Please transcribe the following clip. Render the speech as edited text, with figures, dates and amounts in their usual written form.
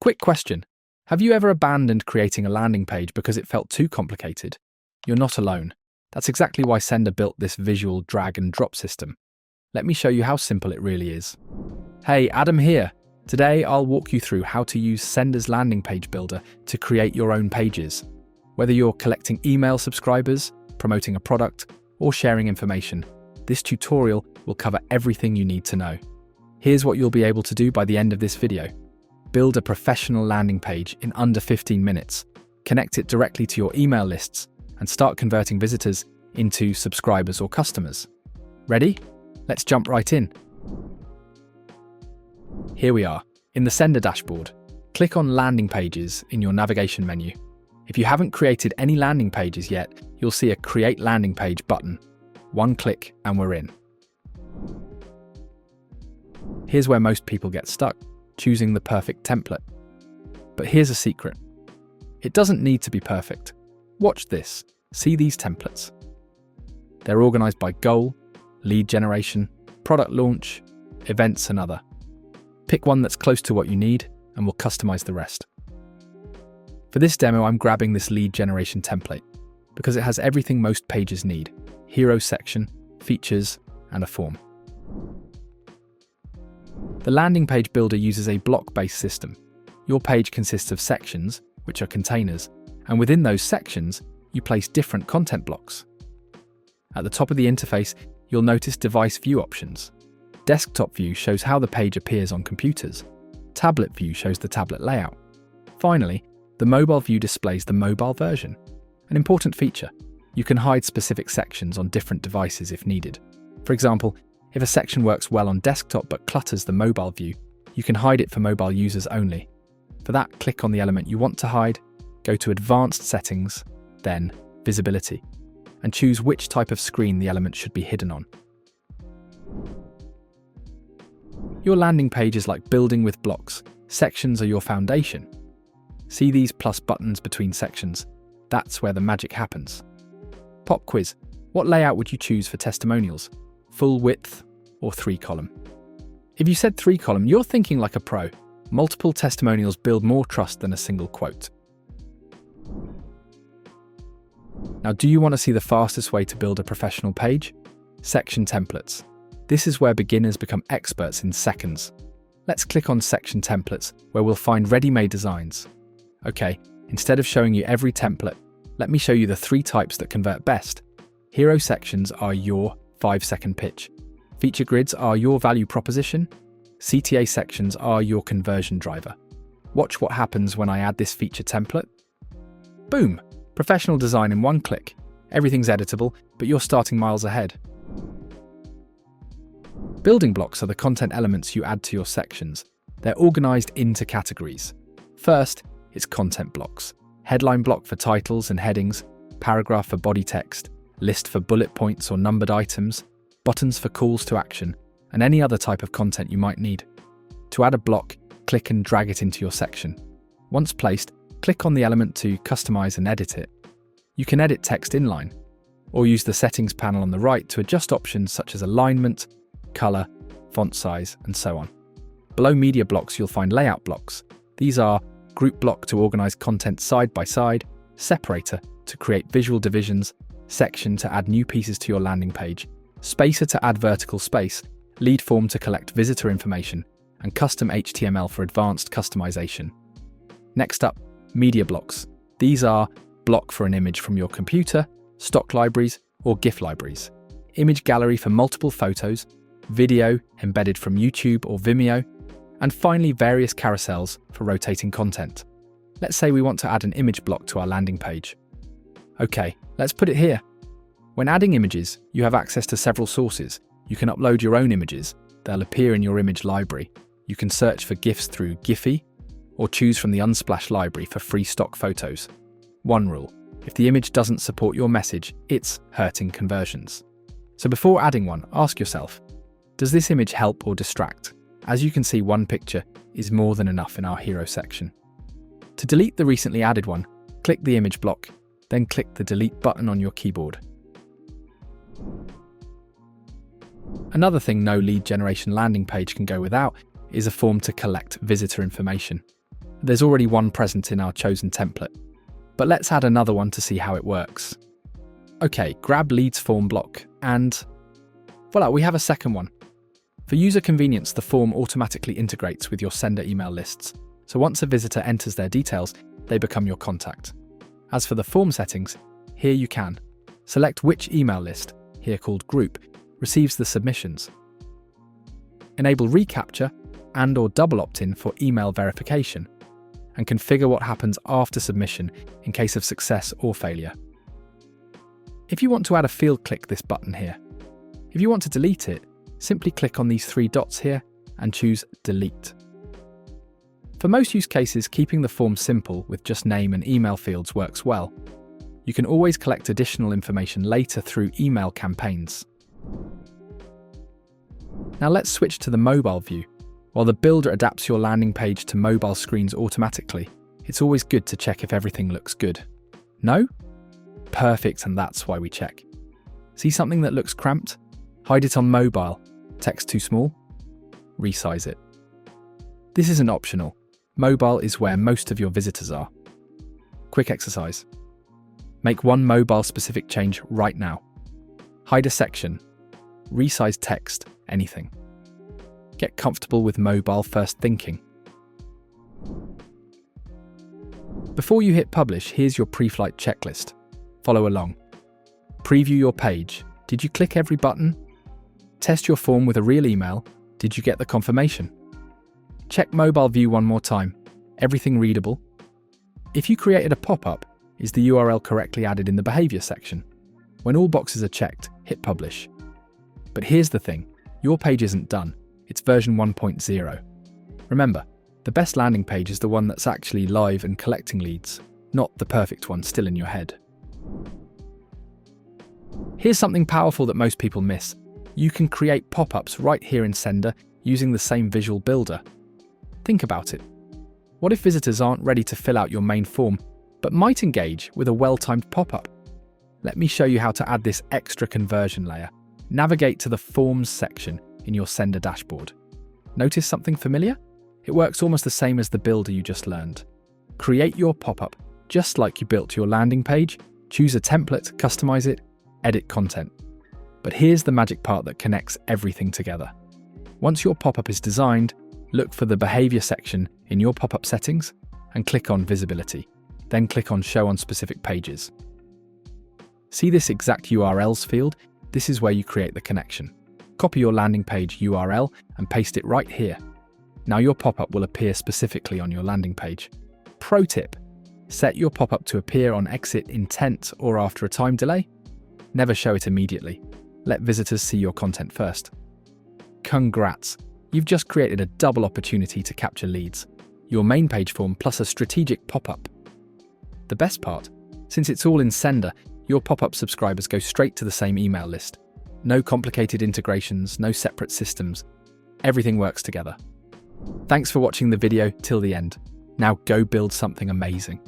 Quick question. Have you ever abandoned creating a landing page because it felt too complicated? You're not alone. That's exactly why Sender built this visual drag and drop system. Let me show you how simple it really is. Hey, Adam here. Today I'll walk you through how to use Sender's landing page builder to create your own pages. Whether you're collecting email subscribers, promoting a product, or sharing information, this tutorial will cover everything you need to know. Here's what you'll be able to do by the end of this video. Build a professional landing page in under 15 minutes, connect it directly to your email lists, and start converting visitors into subscribers or customers. Ready? Let's jump right in. Here we are, in the Sender dashboard. Click on Landing Pages in your navigation menu. If you haven't created any landing pages yet, you'll see a Create Landing Page button. One click and we're in. Here's where most people get stuck, choosing the perfect template. But here's a secret. It doesn't need to be perfect. Watch this. See these templates. They're organized by goal, lead generation, product launch, events, and other. Pick one that's close to what you need, and we'll customize the rest. For this demo, I'm grabbing this lead generation template because it has everything most pages need: hero section, features, and a form. The landing page builder uses a block-based system. Your page consists of sections, which are containers, and within those sections, you place different content blocks. At the top of the interface, you'll notice device view options. Desktop view shows how the page appears on computers. Tablet view shows the tablet layout. Finally, the mobile view displays the mobile version. An important feature: you can hide specific sections on different devices if needed. For example, if a section works well on desktop but clutters the mobile view, you can hide it for mobile users only. For that, click on the element you want to hide, go to Advanced Settings, then Visibility, and choose which type of screen the element should be hidden on. Your landing page is like building with blocks. Sections are your foundation. See these plus buttons between sections? That's where the magic happens. Pop quiz. What layout would you choose for testimonials? Full width or 3-column? If you said 3-column, you're thinking like a pro. Multiple testimonials build more trust than a single quote. Now, do you want to see the fastest way to build a professional page? Section templates. This is where beginners become experts in seconds. Let's click on Section Templates, where we'll find ready-made designs. Okay, instead of showing you every template, let me show you the 3 types that convert best. Hero sections are your 5-second pitch. Feature grids are your value proposition. CTA sections are your conversion driver. Watch what happens when I add this feature template. Boom! Professional design in one click. Everything's editable, but you're starting miles ahead. Building blocks are the content elements you add to your sections. They're organized into categories. First, it's content blocks. Headline block for titles and headings, paragraph for body text, list for bullet points or numbered items, buttons for calls to action, and any other type of content you might need. To add a block, click and drag it into your section. Once placed, click on the element to customize and edit it. You can edit text inline, or use the settings panel on the right to adjust options such as alignment, color, font size, and so on. Below media blocks, you'll find layout blocks. These are group block to organize content side by side, separator to create visual divisions, section to add new pieces to your landing page, spacer to add vertical space, lead form to collect visitor information, and custom HTML for advanced customization. Next up, media blocks. These are block for an image from your computer, stock libraries, or GIF libraries, image gallery for multiple photos, video embedded from YouTube or Vimeo, and finally various carousels for rotating content. Let's say we want to add an image block to our landing page. Okay, let's put it here. When adding images, you have access to several sources. You can upload your own images. They'll appear in your image library. You can search for GIFs through Giphy, or choose from the Unsplash library for free stock photos. One rule: if the image doesn't support your message, it's hurting conversions. So before adding one, ask yourself, does this image help or distract? As you can see, one picture is more than enough in our hero section. To delete the recently added one, click the image block, then click the delete button on your keyboard. Another thing no lead generation landing page can go without is a form to collect visitor information. There's already one present in our chosen template, but let's add another one to see how it works. Okay, grab leads form block and voila, we have a second one. For user convenience, the form automatically integrates with your sender email lists. So once a visitor enters their details, they become your contact. As for the form settings, here you can select which email list, here called group, receives the submissions. Enable reCAPTCHA and/or double opt-in for email verification, and configure what happens after submission in case of success or failure. If you want to add a field, click this button here. If you want to delete it, simply click on these three dots here and choose Delete. For most use cases, keeping the form simple with just name and email fields works well. You can always collect additional information later through email campaigns. Now let's switch to the mobile view. While the builder adapts your landing page to mobile screens automatically, it's always good to check if everything looks good. No? Perfect, and that's why we check. See something that looks cramped? Hide it on mobile. Text too small? Resize it. This isn't optional. Mobile is where most of your visitors are. Quick exercise. Make one mobile-specific change right now. Hide a section. Resize text, anything. Get comfortable with mobile-first thinking. Before you hit publish, here's your pre-flight checklist. Follow along. Preview your page. Did you click every button? Test your form with a real email. Did you get the confirmation? Check mobile view one more time. Everything readable? If you created a pop-up, is the URL correctly added in the behavior section? When all boxes are checked, hit publish. But here's the thing, your page isn't done. It's version 1.0. Remember, the best landing page is the one that's actually live and collecting leads, not the perfect one still in your head. Here's something powerful that most people miss. You can create pop-ups right here in Sender using the same visual builder. Think about it. What if visitors aren't ready to fill out your main form, but might engage with a well-timed pop-up? Let me show you how to add this extra conversion layer. Navigate to the Forms section in your Sender dashboard. Notice something familiar? It works almost the same as the builder you just learned. Create your pop-up just like you built your landing page, choose a template, customize it, edit content. But here's the magic part that connects everything together. Once your pop-up is designed, look for the behavior section in your pop-up settings and click on Visibility. Then click on Show on Specific Pages. See this exact URLs field? This is where you create the connection. Copy your landing page URL and paste it right here. Now your pop-up will appear specifically on your landing page. Pro tip: set your pop-up to appear on exit intent or after a time delay. Never show it immediately. Let visitors see your content first. Congrats! You've just created a double opportunity to capture leads. Your main page form plus a strategic pop-up. The best part, since it's all in Sender, your pop-up subscribers go straight to the same email list. No complicated integrations, no separate systems. Everything works together. Thanks for watching the video till the end. Now go build something amazing.